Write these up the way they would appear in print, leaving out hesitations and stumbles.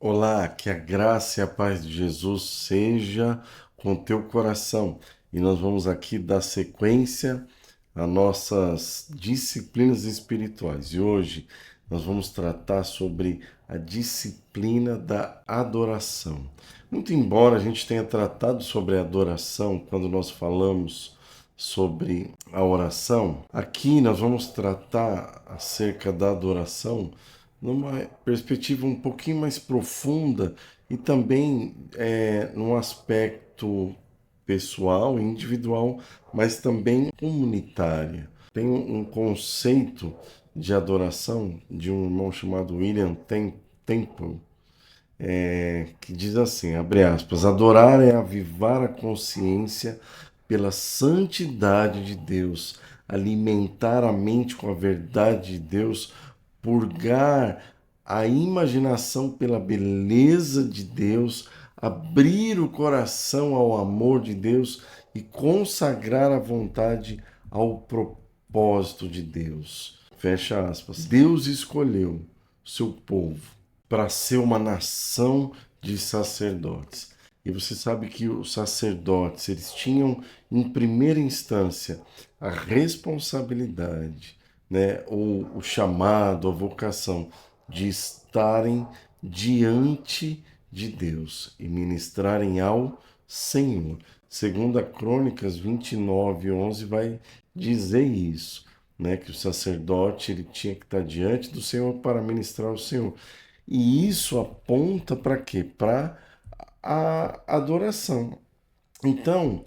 Olá, que a graça e a paz de Jesus seja com teu coração. E nós vamos aqui dar sequência às nossas disciplinas espirituais. E hoje nós vamos tratar sobre a disciplina da adoração. Muito embora a gente tenha tratado sobre a adoração quando nós falamos sobre a oração, aqui nós vamos tratar acerca da adoração numa perspectiva um pouquinho mais profunda e também num aspecto pessoal, individual, mas também comunitária. Tem um conceito de adoração de um irmão chamado Temple, que diz assim, abre aspas, adorar é avivar a consciência pela santidade de Deus, alimentar a mente com a verdade de Deus, purgar a imaginação pela beleza de Deus, abrir o coração ao amor de Deus e consagrar a vontade ao propósito de Deus. Fecha aspas. Deus escolheu seu povo para ser uma nação de sacerdotes. E você sabe que os sacerdotes, eles tinham em primeira instância a responsabilidade, né, o chamado, a vocação de estarem diante de Deus e ministrarem ao Senhor. Segunda Crônicas 29:11 vai dizer isso, né, que o sacerdote ele tinha que estar diante do Senhor para ministrar ao Senhor. E isso aponta para quê? Para a adoração. Então,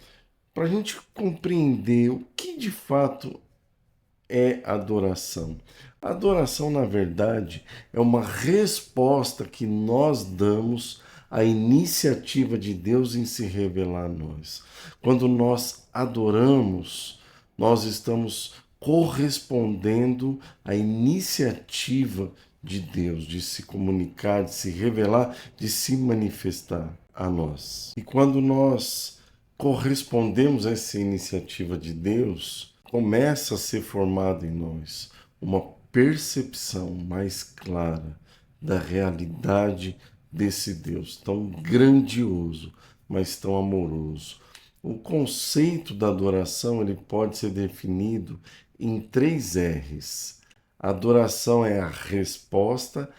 para a gente compreender o que de fato é adoração. A adoração, na verdade, é uma resposta que nós damos à iniciativa de Deus em se revelar a nós. Quando nós adoramos, nós estamos correspondendo à iniciativa de Deus de se comunicar, de se revelar, de se manifestar a nós. E quando nós correspondemos a essa iniciativa de Deus, começa a ser formada em nós uma percepção mais clara da realidade desse Deus tão grandioso, mas tão amoroso. O conceito da adoração ele pode ser definido em 3 R's. A adoração é a resposta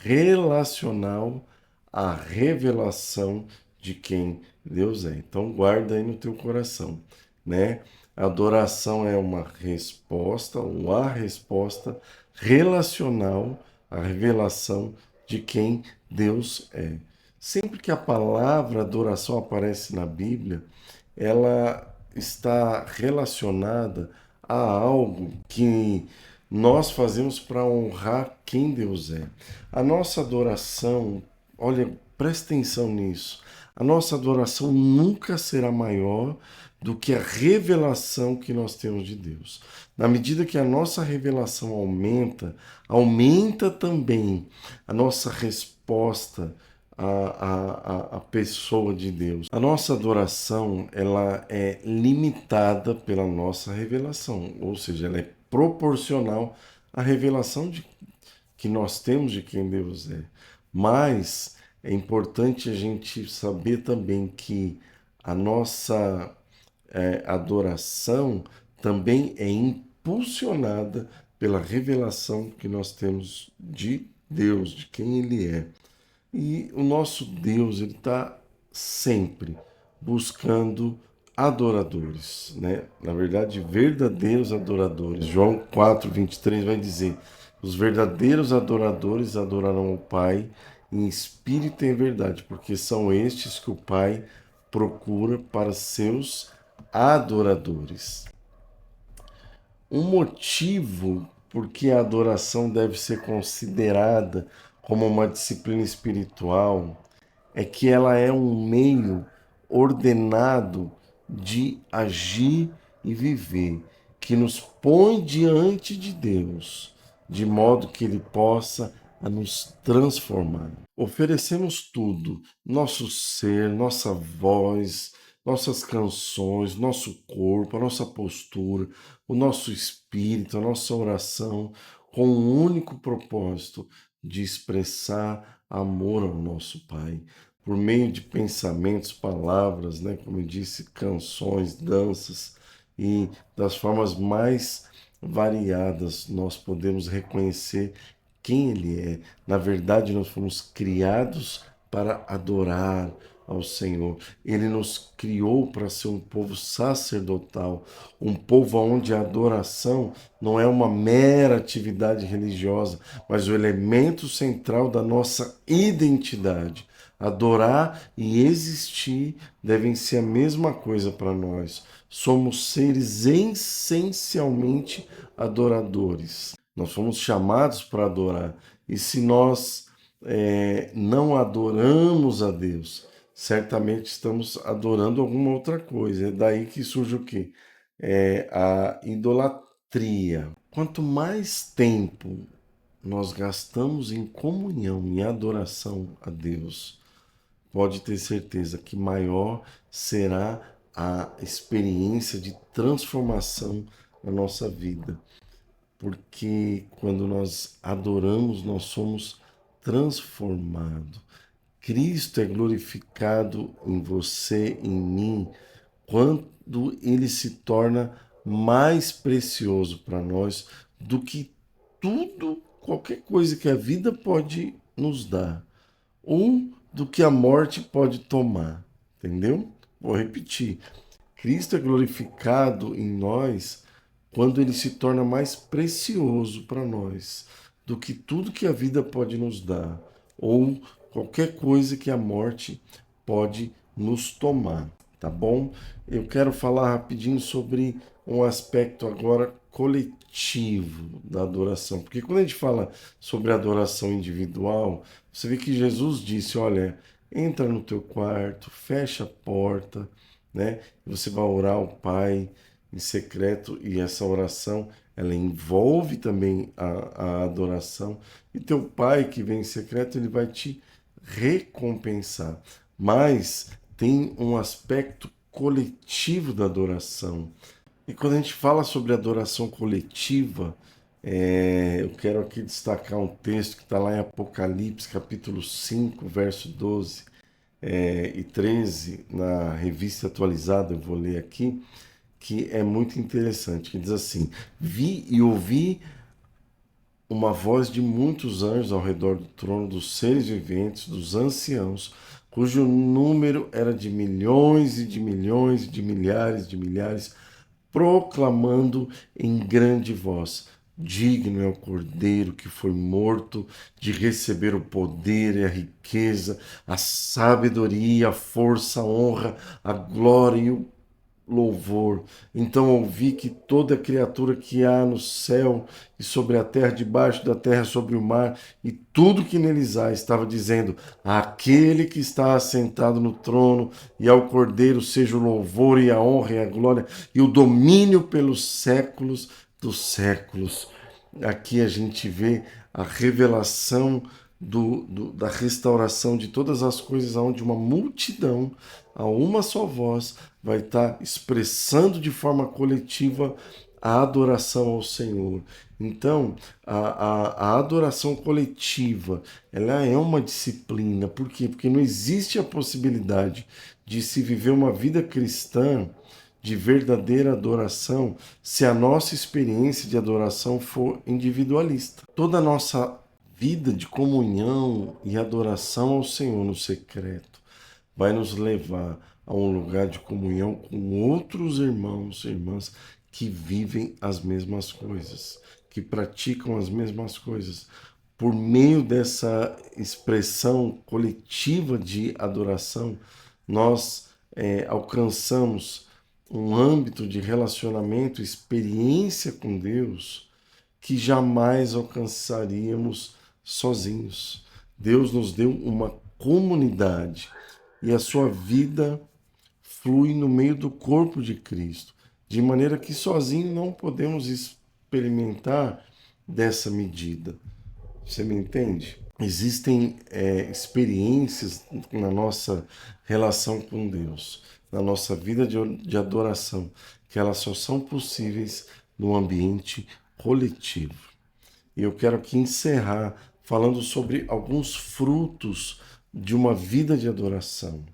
relacional à revelação de quem Deus é. Então guarda aí no teu coração, né? A adoração é uma resposta, ou a resposta relacional à revelação de quem Deus é. Sempre que a palavra adoração aparece na Bíblia, ela está relacionada a algo que nós fazemos para honrar quem Deus é. A nossa adoração, olha, presta atenção nisso. A nossa adoração nunca será maior do que a revelação que nós temos de Deus. Na medida que a nossa revelação aumenta, aumenta também a nossa resposta à pessoa de Deus. A nossa adoração ela é limitada pela nossa revelação, ou seja, ela é proporcional à revelação que nós temos de quem Deus é. Mas é importante a gente saber também que a nossa adoração também é impulsionada pela revelação que nós temos de Deus, de quem Ele é. E o nosso Deus, ele está sempre buscando adoradores, né? Na verdade, verdadeiros adoradores. João 4:23 vai dizer: os verdadeiros adoradores adorarão o Pai em espírito e em verdade, porque são estes que o Pai procura para seus adoradores. Um motivo por que a adoração deve ser considerada como uma disciplina espiritual é que ela é um meio ordenado de agir e viver, que nos põe diante de Deus, de modo que Ele possa a nos transformar. Oferecemos tudo, nosso ser, nossa voz, nossas canções, nosso corpo, a nossa postura, o nosso espírito, a nossa oração, com um único propósito de expressar amor ao nosso Pai, por meio de pensamentos, palavras, né, como eu disse, canções, danças e das formas mais variadas nós podemos reconhecer quem Ele é. Na verdade, nós fomos criados para adorar ao Senhor. Ele nos criou para ser um povo sacerdotal, um povo onde a adoração não é uma mera atividade religiosa, mas o elemento central da nossa identidade. Adorar e existir devem ser a mesma coisa para nós. Somos seres essencialmente adoradores. Nós fomos chamados para adorar. E se nós não adoramos a Deus, certamente estamos adorando alguma outra coisa. É daí que surge o quê? A idolatria. Quanto mais tempo nós gastamos em comunhão, em adoração a Deus, pode ter certeza que maior será a experiência de transformação na nossa vida. Porque quando nós adoramos, nós somos transformados. Cristo é glorificado em você, em mim, quando ele se torna mais precioso para nós do que tudo, qualquer coisa que a vida pode nos dar, ou do que a morte pode tomar. Entendeu? Vou repetir. Cristo é glorificado em nós quando ele se torna mais precioso para nós do que tudo que a vida pode nos dar, ou qualquer coisa que a morte pode nos tomar, tá bom? Eu quero falar rapidinho sobre um aspecto agora coletivo da adoração, porque quando a gente fala sobre adoração individual, você vê que Jesus disse, olha, entra no teu quarto, fecha a porta, né? Você vai orar ao Pai em secreto e essa oração ela envolve também a adoração e teu Pai que vem em secreto ele vai te recompensar. Mas tem um aspecto coletivo da adoração. E quando a gente fala sobre adoração coletiva, eu quero aqui destacar um texto que está lá em Apocalipse, capítulo 5, verso 12 e 13, na revista atualizada, eu vou ler aqui, que é muito interessante, que diz assim, vi e ouvi uma voz de muitos anjos ao redor do trono, dos seres viventes, dos anciãos, cujo número era de milhões e de milhões e de milhares, proclamando em grande voz: digno é o Cordeiro que foi morto de receber o poder e a riqueza, a sabedoria, a força, a honra, a glória e o louvor. Então ouvi que toda criatura que há no céu e sobre a terra, debaixo da terra, sobre o mar, e tudo que neles há, estava dizendo: aquele que está assentado no trono e ao Cordeiro seja o louvor e a honra e a glória e o domínio pelos séculos dos séculos. Aqui a gente vê a revelação da restauração de todas as coisas, onde uma multidão, a uma só voz, vai estar expressando de forma coletiva a adoração ao Senhor. Então, a adoração coletiva, ela é uma disciplina. Por quê? Porque não existe a possibilidade de se viver uma vida cristã de verdadeira adoração se a nossa experiência de adoração for individualista. Toda a nossa vida de comunhão e adoração ao Senhor no secreto vai nos levar a um lugar de comunhão com outros irmãos e irmãs que vivem as mesmas coisas, que praticam as mesmas coisas. Por meio dessa expressão coletiva de adoração, nós alcançamos um âmbito de relacionamento, experiência com Deus que jamais alcançaríamos sozinhos. Deus nos deu uma comunidade e a sua vida flui no meio do corpo de Cristo, de maneira que sozinho não podemos experimentar dessa medida. Você me entende? Existem experiências na nossa relação com Deus, na nossa vida de adoração, que elas só são possíveis no ambiente coletivo. E eu quero aqui encerrar falando sobre alguns frutos de uma vida de adoração.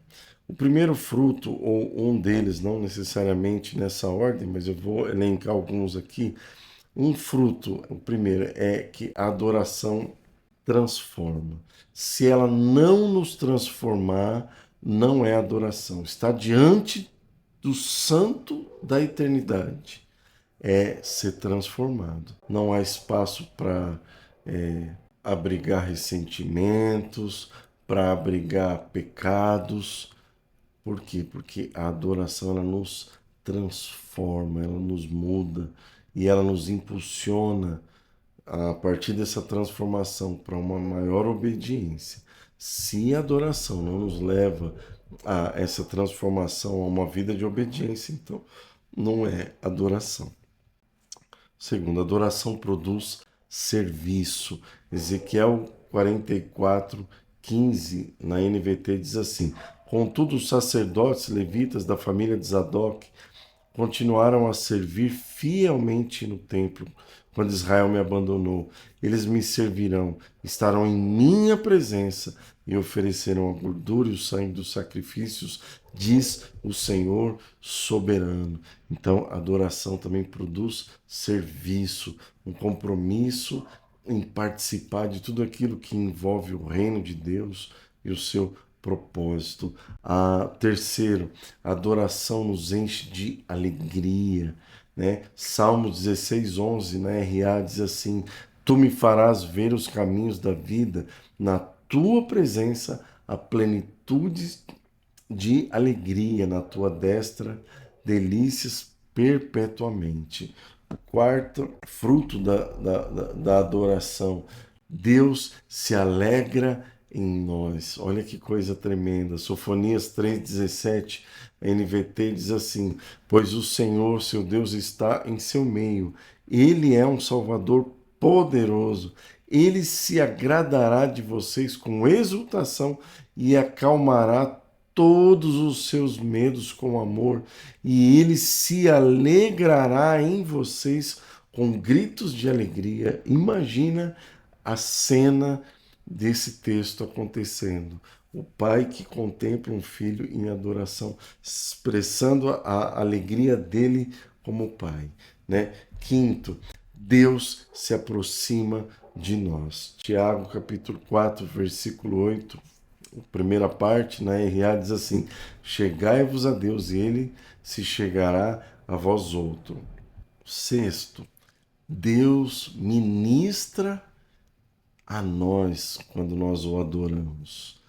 O primeiro fruto, ou um deles, não necessariamente nessa ordem, mas eu vou elencar alguns aqui. Um fruto, o primeiro, é que a adoração transforma. Se ela não nos transformar, não é adoração. Está diante do santo da eternidade. É ser transformado. Não há espaço para abrigar ressentimentos, para abrigar pecados. Por quê? Porque a adoração ela nos transforma, ela nos muda e ela nos impulsiona a partir dessa transformação para uma maior obediência. Se a adoração não nos leva a essa transformação, a uma vida de obediência, então não é adoração. Segundo, adoração produz serviço. Ezequiel 44:15 na NVT diz assim: Contudo, os sacerdotes levitas da família de Zadok continuaram a servir fielmente no templo quando Israel me abandonou. Eles me servirão, estarão em minha presença e oferecerão a gordura e o sangue dos sacrifícios, diz o Senhor soberano. Então, a adoração também produz serviço, um compromisso em participar de tudo aquilo que envolve o reino de Deus e o seu propósito. Terceiro, a adoração nos enche de alegria, né? Salmo 16:11 na RA diz assim: Tu me farás ver os caminhos da vida, na tua presença a plenitude de alegria, na tua destra delícias perpetuamente. O quarto fruto da adoração, Deus se alegra em nós. Olha que coisa tremenda. Sofonias 3:17, a NVT diz assim: Pois o Senhor, seu Deus, está em seu meio. Ele é um Salvador poderoso. Ele se agradará de vocês com exultação e acalmará todos os seus medos com amor, e ele se alegrará em vocês com gritos de alegria. Imagina a cena desse texto acontecendo. O pai que contempla um filho em adoração, expressando a alegria dele como pai, né? Quinto, Deus se aproxima de nós. Tiago capítulo 4, versículo 8, a primeira parte, na RA diz assim: Chegai-vos a Deus e ele se chegará a vós outro. Sexto, Deus ministra a nós quando nós o adoramos.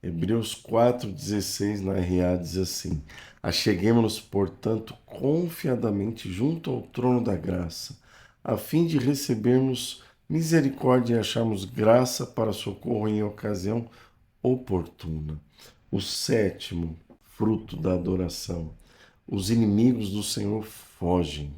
Hebreus 4:16 na RA diz assim: Acheguemo-nos, portanto, confiadamente junto ao trono da graça, a fim de recebermos misericórdia e acharmos graça para socorro em ocasião oportuna. O sétimo fruto da adoração: os inimigos do Senhor fogem.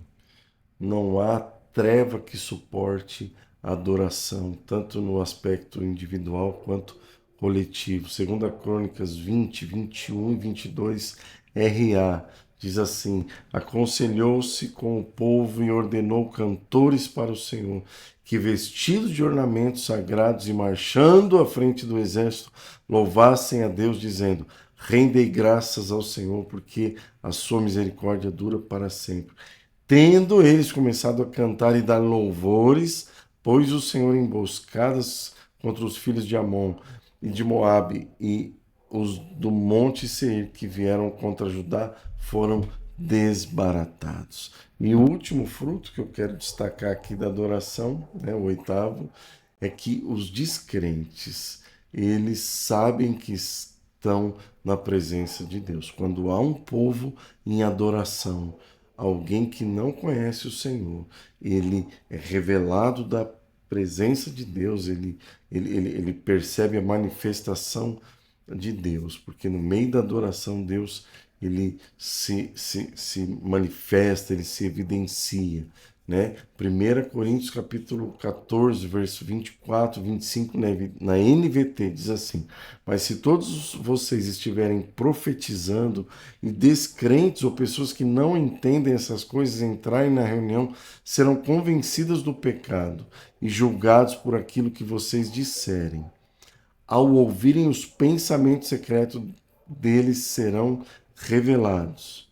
Não há treva que suporte a adoração, tanto no aspecto individual quanto coletivo. Segundo a Crônicas 20, 21 e 22, RA diz assim: Aconselhou-se com o povo e ordenou cantores para o Senhor, que vestidos de ornamentos sagrados e marchando à frente do exército, louvassem a Deus, dizendo: Rendei graças ao Senhor, porque a sua misericórdia dura para sempre. Tendo eles começado a cantar e dar louvores, pôs o Senhor emboscadas contra os filhos de Amon e de Moabe, e os do monte Seir que vieram contra Judá foram desbaratados. E o último fruto que eu quero destacar aqui da adoração, né, o oitavo, é que os descrentes, eles sabem que estão na presença de Deus. Quando há um povo em adoração, alguém que não conhece o Senhor, ele é revelado da presença de Deus, ele percebe a manifestação de Deus, porque no meio da adoração Deus ele se manifesta, ele se evidencia. né? 1 Coríntios capítulo 14, verso 24, 25, né? Na NVT diz assim: mas se todos vocês estiverem profetizando e descrentes ou pessoas que não entendem essas coisas entrarem na reunião, serão convencidas do pecado e julgados por aquilo que vocês disserem. Ao ouvirem os pensamentos secretos deles serão revelados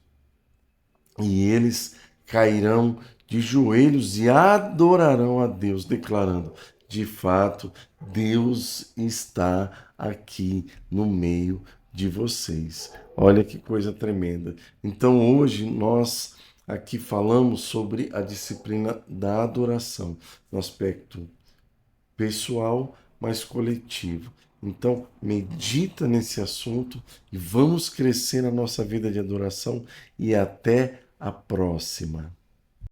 e eles cairão de joelhos e adorarão a Deus, declarando: de fato, Deus está aqui no meio de vocês. Olha que coisa tremenda. Então, hoje nós aqui falamos sobre a disciplina da adoração, no aspecto pessoal, mas coletivo. Então, medita nesse assunto e vamos crescer na nossa vida de adoração e até a próxima.